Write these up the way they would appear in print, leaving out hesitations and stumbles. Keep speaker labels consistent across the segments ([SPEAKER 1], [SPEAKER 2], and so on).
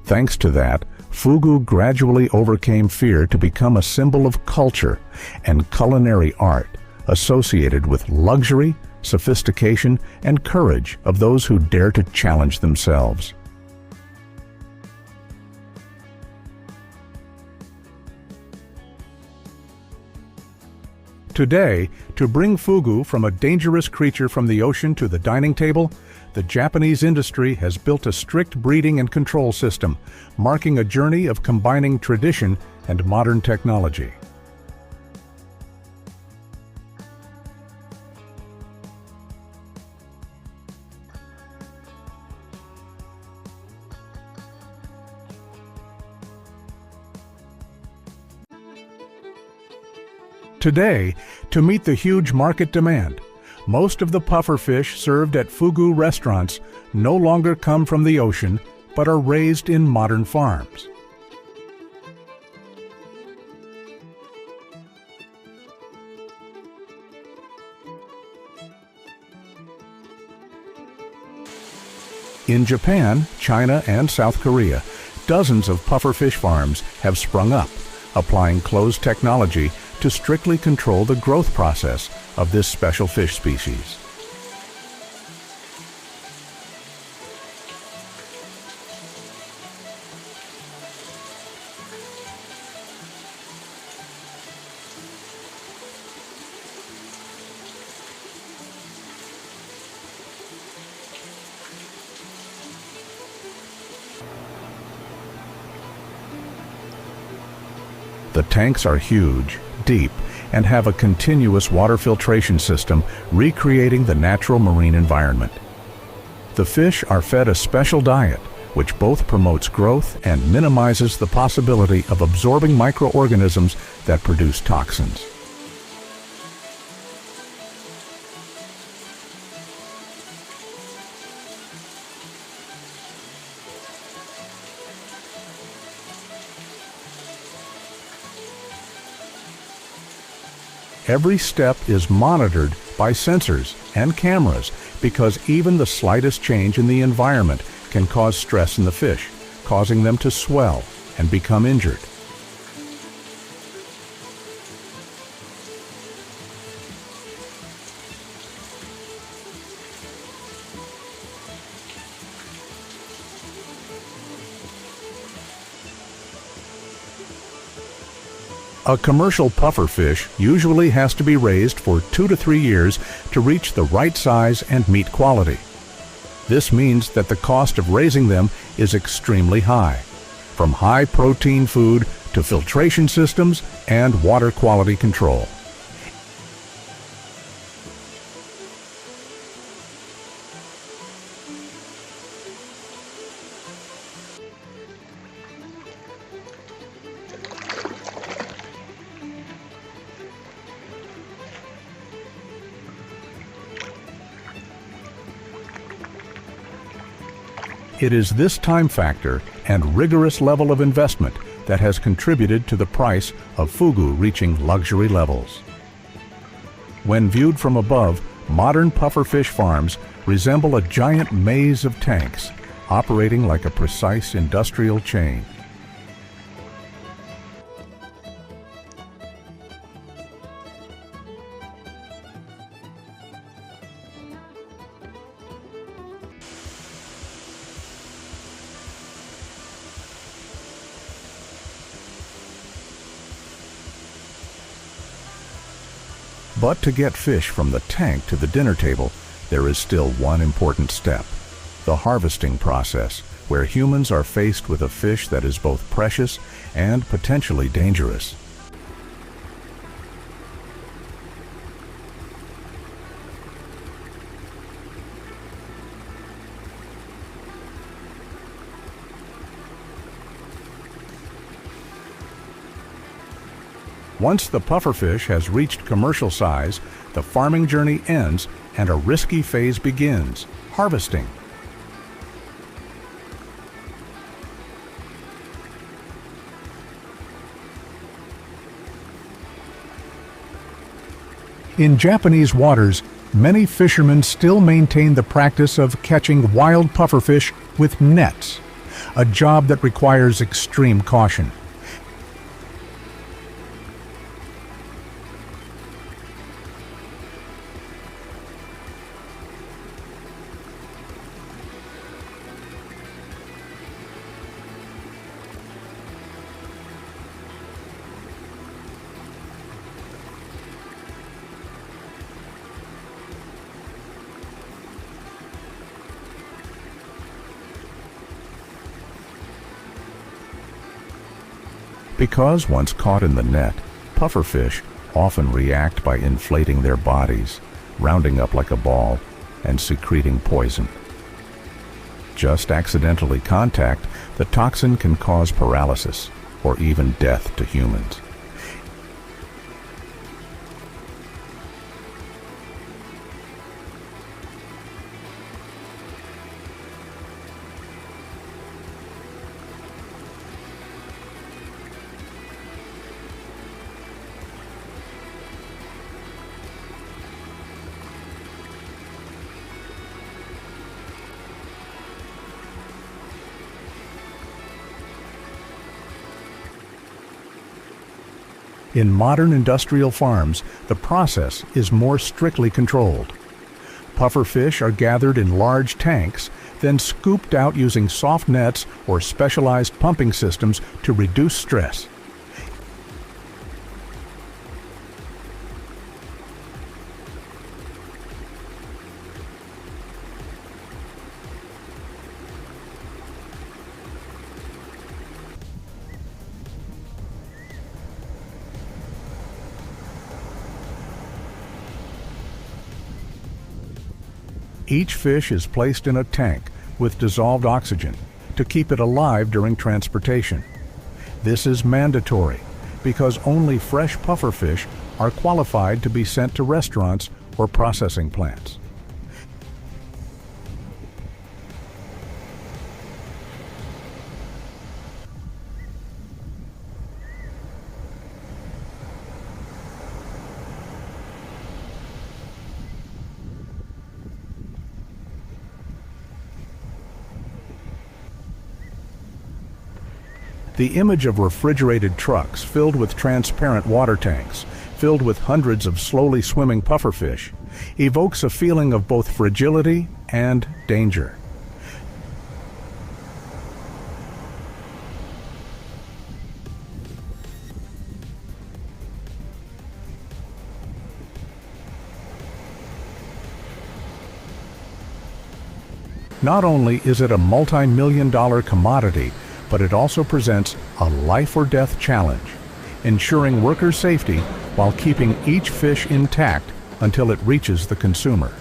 [SPEAKER 1] Thanks to that, fugu gradually overcame fear to become a symbol of culture and culinary art associated with luxury, sophistication, and courage of those who dare to challenge themselves. Today, to bring fugu from a dangerous creature from the ocean to the dining table, the Japanese industry has built a strict breeding and control system, marking a journey of combining tradition and modern technology. Today, to meet the huge market demand, most of the pufferfish served at fugu restaurants no longer come from the ocean, but are raised in modern farms. In Japan, China, and South Korea, dozens of pufferfish farms have sprung up, applying closed technology to strictly control the growth process of this special fish species. The tanks are huge, deep, and have a continuous water filtration system recreating the natural marine environment. The fish are fed a special diet, which both promotes growth and minimizes the possibility of absorbing microorganisms that produce toxins. Every step is monitored by sensors and cameras because even the slightest change in the environment can cause stress in the fish, causing them to swell and become injured. A commercial pufferfish usually has to be raised for 2 to 3 years to reach the right size and meat quality. This means that the cost of raising them is extremely high, from high protein food to filtration systems and water quality control. It is this time factor and rigorous level of investment that has contributed to the price of fugu reaching luxury levels. When viewed from above, modern pufferfish farms resemble a giant maze of tanks, operating like a precise industrial chain. But to get fish from the tank to the dinner table, there is still one important step: the harvesting process, where humans are faced with a fish that is both precious and potentially dangerous. Once the pufferfish has reached commercial size, the farming journey ends and a risky phase begins: harvesting. In Japanese waters, many fishermen still maintain the practice of catching wild pufferfish with nets. a job that requires extreme caution. Because once caught in the net, pufferfish often react by inflating their bodies, rounding up like a ball, and secreting poison. Just accidentally contact, the toxin can cause paralysis or even death to humans. In modern industrial farms, the process is more strictly controlled. Pufferfish are gathered in large tanks, then scooped out using soft nets or specialized pumping systems to reduce stress. Each fish is placed in a tank with dissolved oxygen to keep it alive during transportation. This is mandatory because only fresh pufferfish are qualified to be sent to restaurants or processing plants. The image of refrigerated trucks filled with transparent water tanks, filled with hundreds of slowly swimming pufferfish, evokes a feeling of both fragility and danger. Not only is it a multi-million-dollar commodity, but it also presents a life-or-death challenge, ensuring worker safety while keeping each fish intact until it reaches the consumer.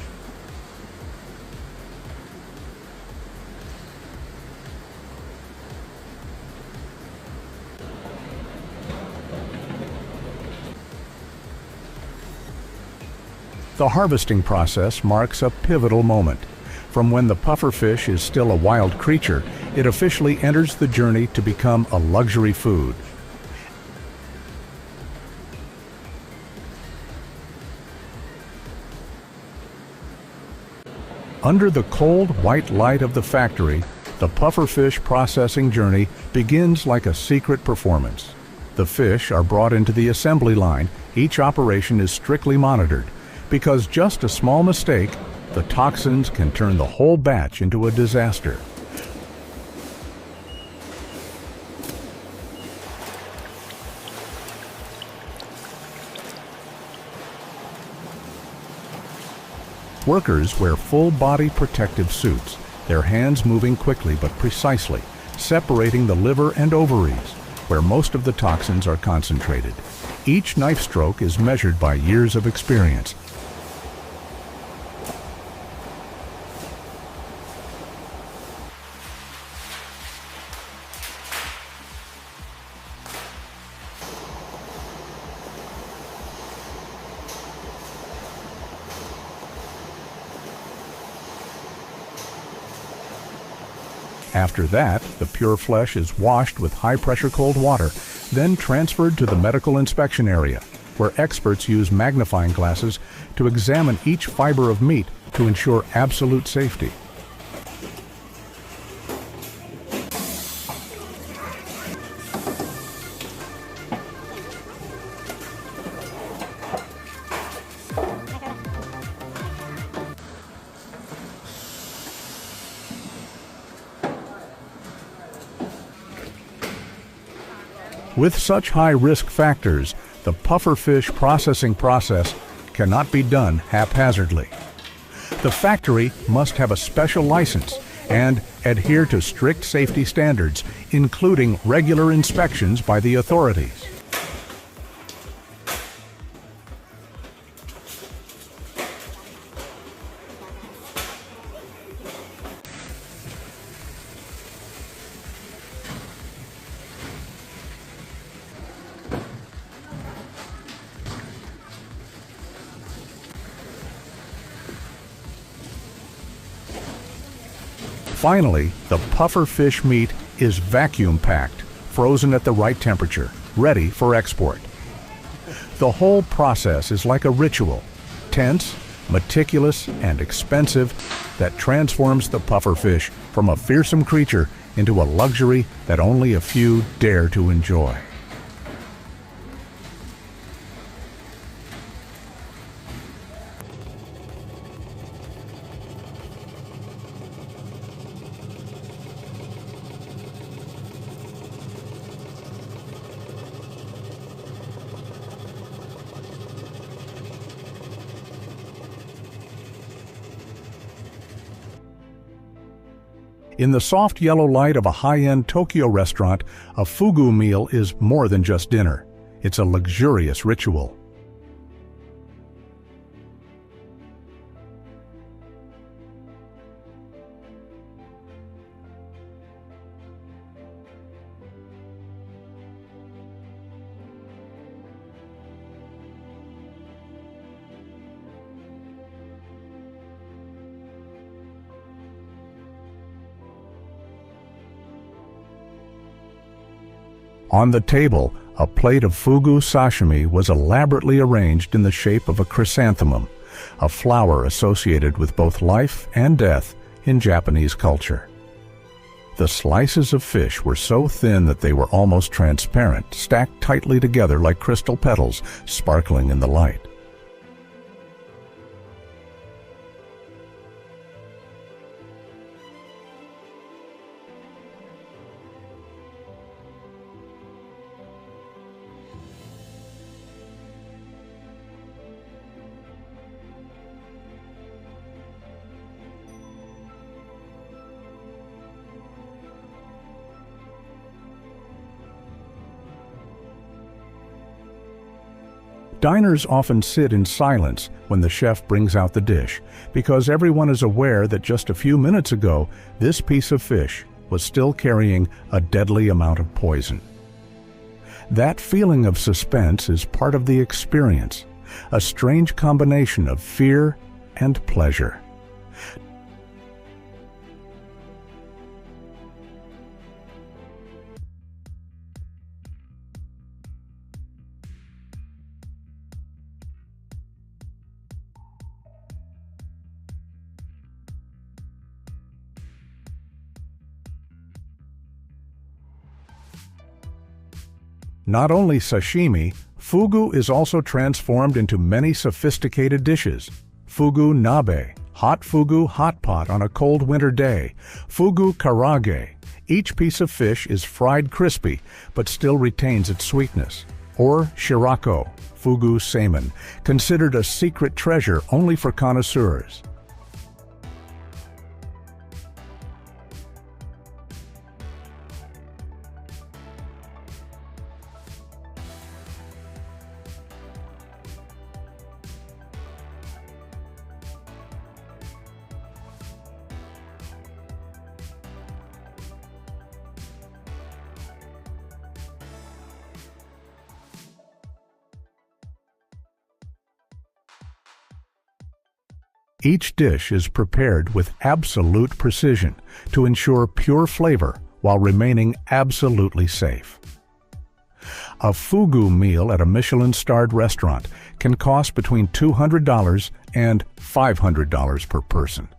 [SPEAKER 1] The harvesting process marks a pivotal moment. From when the pufferfish is still a wild creature, it officially enters the journey to become a luxury food. Under the cold, white light of the factory, the pufferfish processing journey begins like a secret performance. The fish are brought into the assembly line. Each operation is strictly monitored, because just a small mistake, the toxins can turn the whole batch into a disaster. Workers wear full-body protective suits, their hands moving quickly but precisely, separating the liver and ovaries, where most of the toxins are concentrated. Each knife stroke is measured by years of experience. After that, the pure flesh is washed with high-pressure cold water, then transferred to the medical inspection area, where experts use magnifying glasses to examine each fiber of meat to ensure absolute safety. With such high risk factors, the pufferfish processing process cannot be done haphazardly. The factory must have a special license and adhere to strict safety standards, including regular inspections by the authorities. Finally, the pufferfish meat is vacuum packed, frozen at the right temperature, ready for export. The whole process is like a ritual, tense, meticulous, and expensive, that transforms the pufferfish from a fearsome creature into a luxury that only a few dare to enjoy. In the soft yellow light of a high-end Tokyo restaurant, a fugu meal is more than just dinner. It's a luxurious ritual. On the table, a plate of fugu sashimi was elaborately arranged in the shape of a chrysanthemum, a flower associated with both life and death in Japanese culture. The slices of fish were so thin that they were almost transparent, stacked tightly together like crystal petals, sparkling in the light. Diners often sit in silence when the chef brings out the dish, because everyone is aware that just a few minutes ago, this piece of fish was still carrying a deadly amount of poison. That feeling of suspense is part of the experience, a strange combination of fear and pleasure. Not only sashimi, fugu is also transformed into many sophisticated dishes. Fugu nabe, hot fugu hot pot on a cold winter day. Fugu karage, each piece of fish is fried crispy but still retains its sweetness. Or shirako, fugu seimen, considered a secret treasure only for connoisseurs. Each dish is prepared with absolute precision to ensure pure flavor while remaining absolutely safe. A fugu meal at a Michelin-starred restaurant can cost between $200 and $500 per person.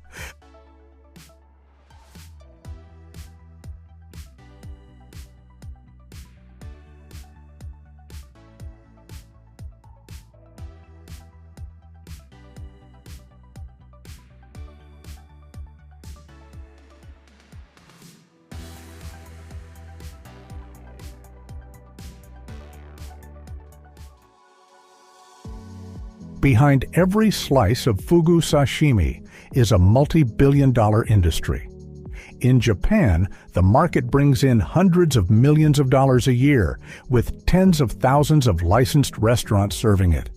[SPEAKER 1] Behind every slice of fugu sashimi is a multi-billion-dollar industry. In Japan, the market brings in hundreds of millions of dollars a year, with tens of thousands of licensed restaurants serving it.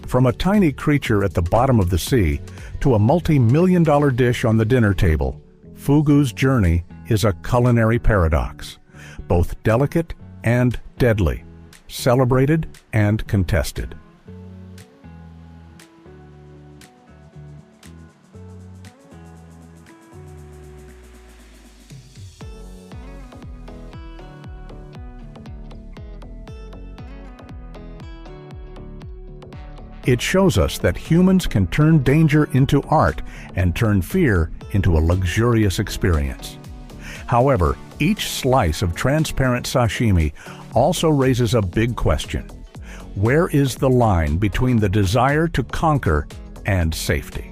[SPEAKER 1] From a tiny creature at the bottom of the sea to a multi-million-dollar dish on the dinner table, fugu's journey is a culinary paradox, both delicate and deadly, celebrated and contested. It shows us that humans can turn danger into art and turn fear into a luxurious experience. However, each slice of transparent sashimi also raises a big question. Where is the line between the desire to conquer and safety?